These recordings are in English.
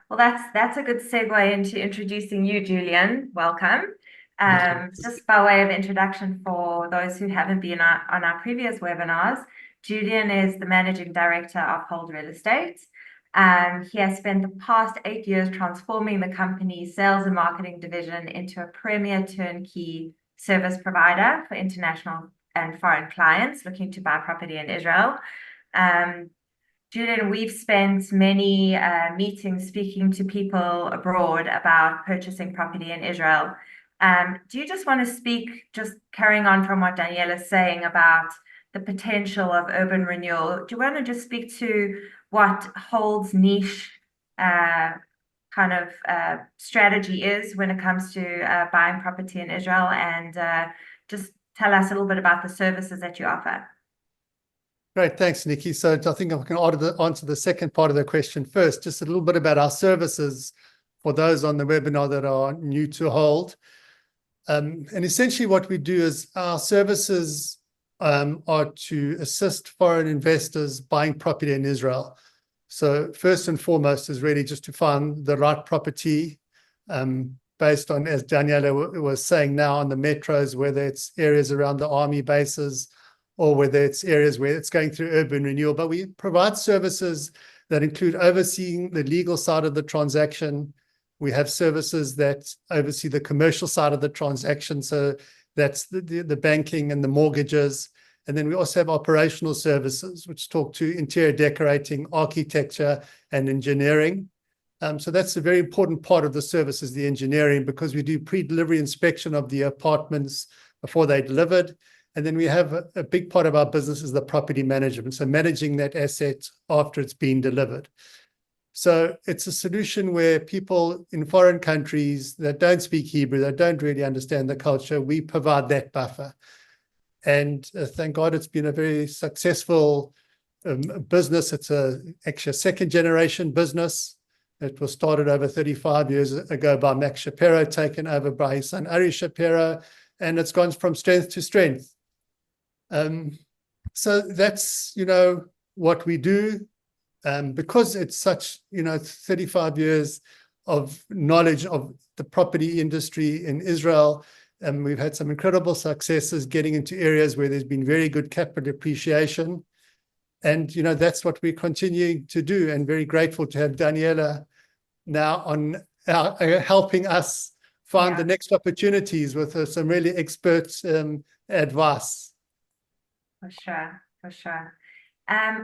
Well, that's a good segue into introducing you, Julian. Welcome. Thank you. Just by way of introduction for those who haven't been on our previous webinars, Julian is the managing director of Hold Real Estate. He has spent the past 8 years transforming the company's sales and marketing division into a premier turnkey service provider for international and foreign clients looking to buy property in Israel. Julian, we've spent many meetings speaking to people abroad about purchasing property in Israel. Do you just want to speak, just carrying on from what Danielle is saying about the potential of urban renewal? Do you want to just speak to what Hold's niche kind of strategy is when it comes to buying property in Israel, and just tell us a little bit about the services that you offer? Great, thanks, Nikki. So I think I can answer the second part of the question first, just a little bit about our services for those on the webinar that are new to Hold. And essentially what we do is our services are to assist foreign investors buying property in Israel. So first and foremost is really just to find the right property based on, as Daniela was saying now, on the metros, whether it's areas around the army bases or whether it's areas where it's going through urban renewal. But we provide services that include overseeing the legal side of the transaction. We have services that oversee the commercial side of the transaction. So that's the banking and the mortgages. And then we also have operational services, which talk to interior decorating, architecture, and engineering. So that's a very important part of the service is the engineering, because we do pre-delivery inspection of the apartments before they're delivered. And then we have a big part of our business is the property management, so managing that asset after it's been delivered. So it's a solution where people in foreign countries that don't speak Hebrew, that don't really understand the culture, we provide that buffer. And thank God it's been a very successful business. It's actually a second generation business. It was started over 35 years ago by Max Shapiro, taken over by his son Ari Shapiro, and it's gone from strength to strength. So that's, what we do, because it's such, 35 years of knowledge of the property industry in Israel. And we've had some incredible successes getting into areas where there's been very good capital appreciation. And, that's what we're continuing to do, and very grateful to have Daniela now on helping us find the next opportunities with some really expert advice. For sure, for sure.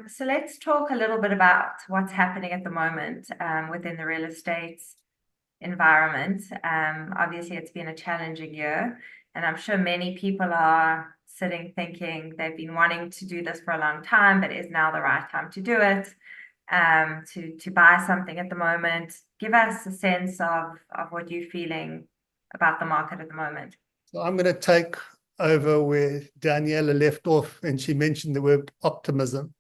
So let's talk a little bit about what's happening at the moment within the real estate environment. Obviously, it's been a challenging year, and I'm sure many people are sitting thinking they've been wanting to do this for a long time, but is now the right time to do it, to buy something at the moment? Give us a sense of what you're feeling about the market at the moment. So I'm going to take over where Daniela left off, and she mentioned the word optimism.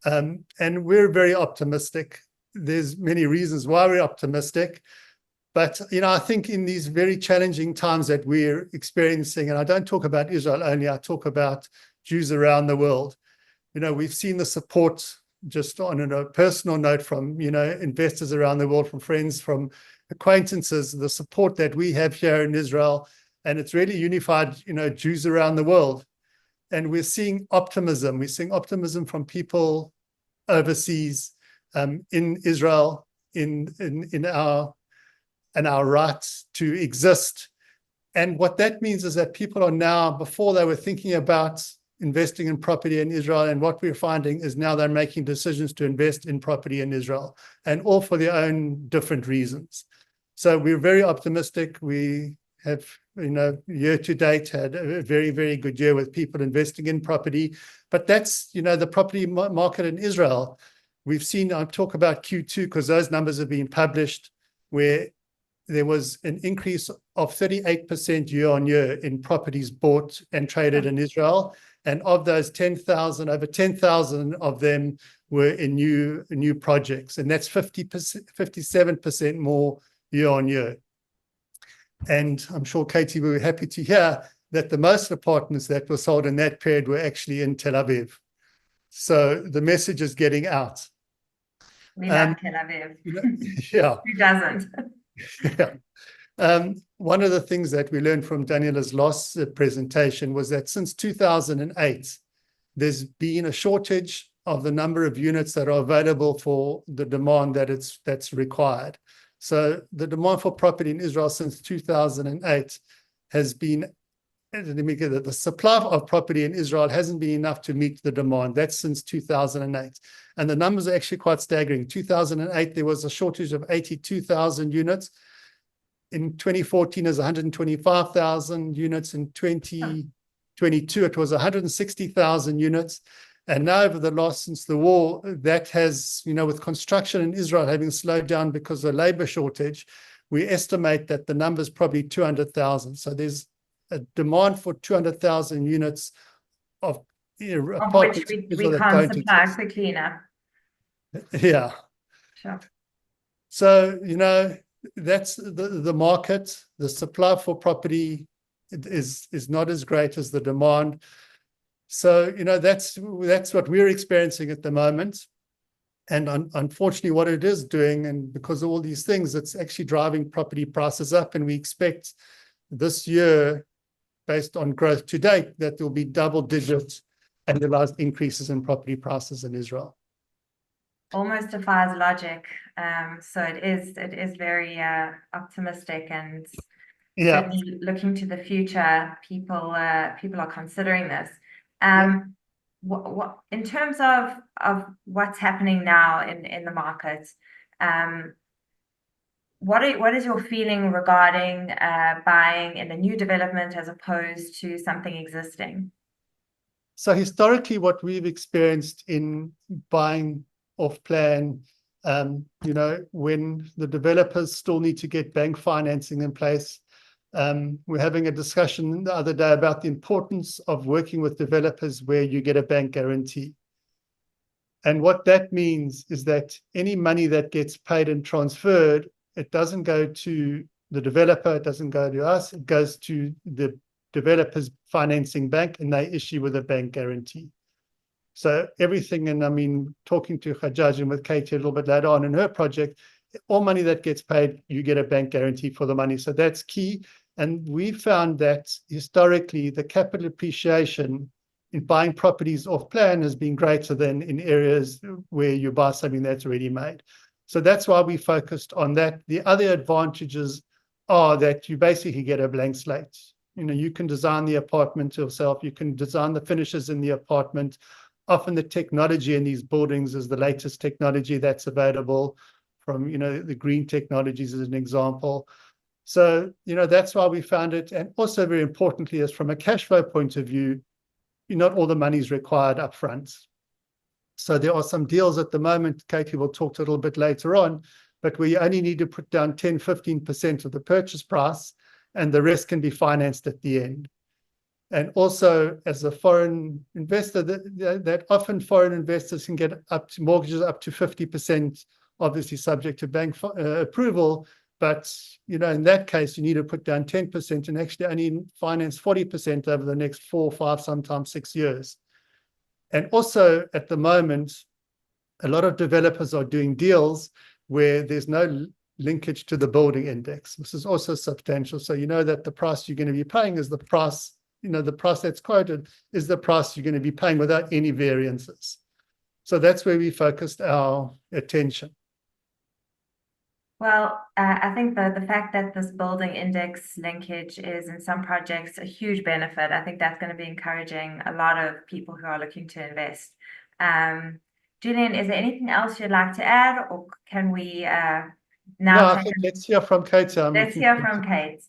And we're very optimistic. There's many reasons why we're optimistic. But, I think in these very challenging times that we're experiencing, and I don't talk about Israel only, I talk about Jews around the world. We've seen the support just on a personal note from, investors around the world, from friends, from acquaintances, the support that we have here in Israel. And it's really unified, Jews around the world. And we're seeing optimism. We're seeing optimism from people overseas, in Israel, in our rights to exist. And what that means is that people are now, before they were thinking about investing in property in Israel, and what we're finding is now they're making decisions to invest in property in Israel, and all for their own different reasons. So we're very optimistic. We have, year to date had a very, very good year with people investing in property. But that's, the property market in Israel. We've seen, I'll talk about Q2 because those numbers have been published, where there was an increase of 38% year on year in properties bought and traded in Israel. And of those 10,000, over 10,000 of them were in new projects. And that's 57% more year on year. And I'm sure, Katie, we were happy to hear that the most apartments that were sold in that period were actually in Tel Aviv. So the message is getting out. We love Tel Aviv. Yeah, Who doesn't? yeah. One of the things that we learned from Daniela's last presentation was that since 2008, there's been a shortage of the number of units that are available for the demand that's required. So the demand for property in Israel since 2008 has been, let me get it, the supply of property in Israel hasn't been enough to meet the demand. That's since 2008. And the numbers are actually quite staggering. 2008, there was a shortage of 82,000 units. In 2014, it was 125,000 units. In 2022, it was 160,000 units. And now over the last, since the war, that has, with construction in Israel having slowed down because of labor shortage, we estimate that the number is probably 200,000. So there's a demand for 200,000 units of which we can't supply quickly enough. Yeah. Sure. So, that's the market. The supply for property is not as great as the demand. So, that's what we're experiencing at the moment. And unfortunately, what it is doing, and because of all these things, it's actually driving property prices up. And we expect this year, based on growth to date, that there'll be double-digit annualized increases in property prices in Israel. Almost defies logic. So it is very optimistic, and certainly looking to the future, people are considering this. What in terms of what's happening now in the market, what is your feeling regarding buying in a new development as opposed to something existing? So historically, what we've experienced in buying off plan, when the developers still need to get bank financing in place. We're having a discussion the other day about the importance of working with developers where you get a bank guarantee. And what that means is that any money that gets paid and transferred, it doesn't go to the developer, it doesn't go to us, it goes to the developer's financing bank, and they issue with a bank guarantee. So everything, and I mean, talking to Hajjaj and with Katie a little bit later on in her project, all money that gets paid, you get a bank guarantee for the money. So that's key. And we found that historically, the capital appreciation in buying properties off plan has been greater than in areas where you buy something that's already made. So that's why we focused on that. The other advantages are that you basically get a blank slate. You can design the apartment yourself, you can design the finishes in the apartment. Often the technology in these buildings is the latest technology that's available from, the green technologies as an example. So, that's why we found it. And also very importantly, is from a cash flow point of view, not all the money is required up front. So there are some deals at the moment, Katie will talk a little bit later on, but we only need to put down 10, 15% of the purchase price, and the rest can be financed at the end. And also, as a foreign investor, that often foreign investors can get up to mortgages up to 50%, obviously subject to bank approval. But, in that case, you need to put down 10% and actually only finance 40% over the next 4, 5, sometimes 6 years. And also, at the moment, a lot of developers are doing deals where there's no linkage to the building index. This is also substantial. So that the price you're going to be paying is the price, the price that's quoted is the price you're going to be paying without any variances. So that's where we focused our attention. Well, I think the fact that this building index linkage is in some projects a huge benefit. I think that's going to be encouraging a lot of people who are looking to invest. Julian, is there anything else you'd like to add, or can we now? No, I think let's hear from Kate. Let's hear from Kate.